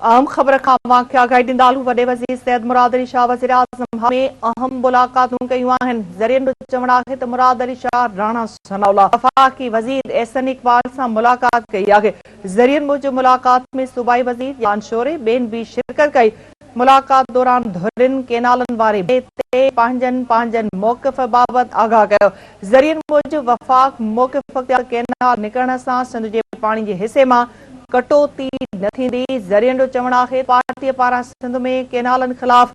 اہم خبر کا واقعہ گائیڈن دالو وڈے وزیر سید مراد علی شاہ وزیر اعظم میں اہم ملاقاتوں کیوں آہن ذریعن جو چوڻ آهي ته مراد علی شاہ رانا ثناءاللہ وفاقی وزیر احسن اقبال سے ملاقات کئی آگے ذریعن موجب ملاقات میں صوبائی وزیر یان شورے بین بھی شرکت کئی ملاقات دوران دھرن کینالن وارے تے پانجن موقف بابت آگاہ کیا ذریعن موجب وفاق موقف اختیار کینال نکرن سے سندھ کے پانی کے حصے میں کٹوتی نہ تھیندی ذریعن جو چوڻ آهي پارٹی پاران سندھ میں کینالن خلاف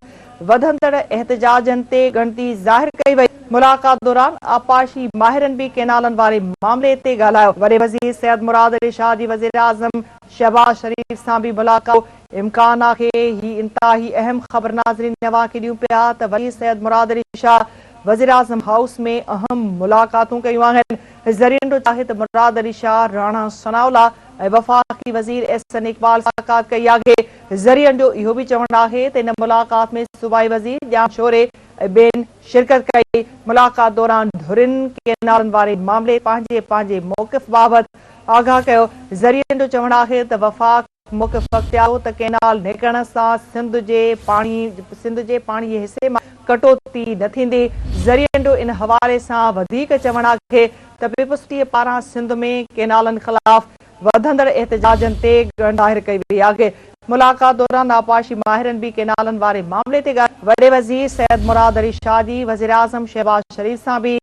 ودندڑ احتجاجن تے گنتی ظاہر کئی وئی ملاقات دوران آپاشی ماہرن بھی کینالن والے معاملے تے ڳالهايو وڏي وزیر سید مراد علی شاہ جی وزیر اعظم شہباز شریف سان بھی ملاقات امکان آهي ہی انتہائی اہم خبر ناظرین نواں کے ڏيون پیا ته وزیر سید مراد علی شاہ وزیر اعظم ہاؤس میں اہم ملاقاتوں کیوں آهن ذریعن جو چاہے ته مراد علی شاہ رانا ثناءاللہ وفاقی وزیر احسن اقبال ملاقات کئی آگے ذریعن جو یہ بھی چوڻ آهي ته ان ملاقات میں صوبائی وزیر جام شورے بین شرکت کئی ملاقات دوران دھرن کینالن وارے معاملے پانجے موقف بابت آگاہ کیا ذریعن جو چوڻ آهي ته وفاق موقف اختیار ته کینال نکرن سان سندھ جے پانی جے حصے میں کٹوتی نہ تھیندی ذریعن جو ان حوالے سان ودھیک چوڻ آهي ته پیپلز پاران سندھ میں کینالن خلاف ودندڑ احتجاجن تے ظاہر کئی وئی آگے ملاقات دوران آپاشی ماہرن بھی کینالن وارے معاملے تے وڈے وزیر سید مراد علی شاہ جی وزیر اعظم شہباز شریف سان بھی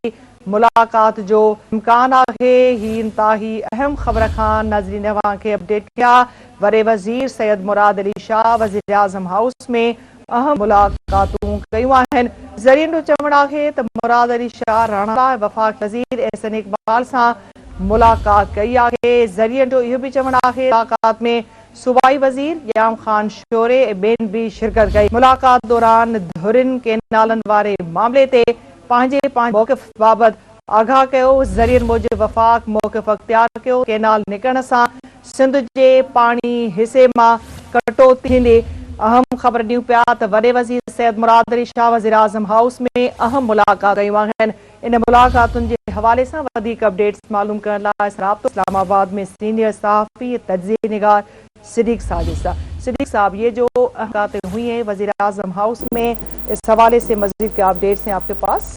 ملاقات جو امکان آهي ہی انتہائی اہم خبر خان ناظرین نواں کے اپڈیٹ کیا وڈے وزیر سید مراد علی شاہ وزیر اعظم ہاؤس میں اہم ملاقاتوں کیوں آهن ذریعن جو چوڻ آهي ته مراد علی شاہ رانا وفاق وزیر احسن اقبال سان ملاقات کئی آگے ذریعن جو یہ بھی چوڻ آهي ملاقات میں صوبائی وزیر یام خان شورے بین بھی شرکت کئی ملاقات دوران دھرن کینالن وارے معاملے تے پانجے موقف بابت آگاہ کیا ذریعن موجب وفاق موقف اختیار کیا کینال نکرن سے سندھ کے پانی حصے میں کٹوتی تھیندی اہم خبر ڈیوں پیا ته وڈے وزیر سید مراد علی شاہ وزیر اعظم ہاؤس میں اہم ملاقات کیوں آهن ان ملاقاتن کے حوالے سے ودیک اپڈیٹس معلوم کرنے لاء رابطو اسلام آباد میں سینئر صحافی تجزیہ نگار صدیق صاحب یہ جو باتیں ہوئی ہیں وزیر اعظم ہاؤس میں اس حوالے سے مزید کیا اپڈیٹس ہیں آپ کے پاس؟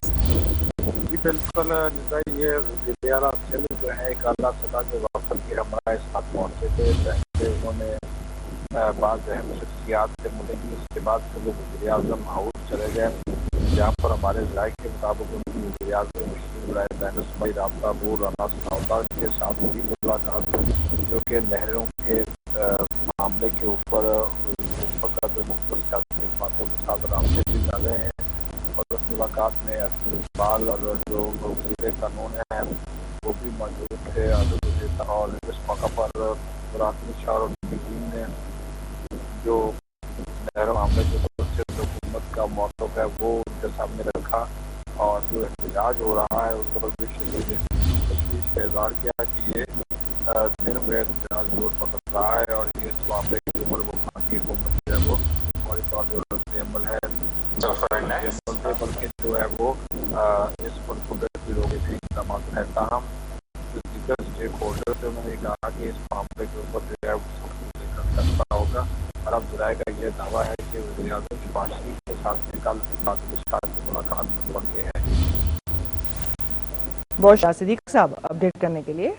جی بالکل یہ وزیر اعلیٰ سندھ جو ہے ایک اعلیٰ سطح کے وفد کے ہمارے ساتھ پہنچے تھے پہلے انہوں نے بعض اہم شخصیات سے ملیں گی اس کے بعد پھر وزیر اعظم ہاؤس چلے گئے جہاں پر ہمارے ذرائع کے مطابق ان کی وزیر اعظم مشیر برائے بین صوبائی رابطہ بور رانا ثناءاللہ کے ساتھ بھی ملاقات جو کہ نہروں کے معاملے کے اوپر اس وقت مختلف سیاسی باتوں کے ساتھ رابطے بھی کر رہے ہیں اور اس ملاقات میں اقبال اور جو وزیر قانون ہیں وہ بھی موجود تھے اور اس موقع پر مراد علی شاہ اور ان کی ٹیم نے جو نہر معاملے کے حوالے سے حکومت کا موقف ہے وہ ان کے سامنے رکھا اور جو احتجاج ہو رہا ہے اس پر بھی تشویش کا اظہار کیا کہ یہ دن بہ احتجاج زور پکڑ رہا ہے اور یہ اس معاملے کے اوپر وہ کی حکومت جو ہے وہ فوری طور پر رد عمل ہے بلکہ جو ہے وہ اس پر قدرت بھی روکے تھے اقدامات ہے تاہم جو دیگر اسٹیک ہولڈر سے انہوں نے کہا کہ اس معاملے کے اوپر جو ہے کرنا ہوگا اور اب ذرائع کا یہ دعویٰ ہے کہ وزیر اعظم شہباز شریف کے ساتھ میں کل کی ملاقات بن گئے ہیں۔ بہت شکریہ صدیق صاحب اپڈیٹ کرنے کے لیے۔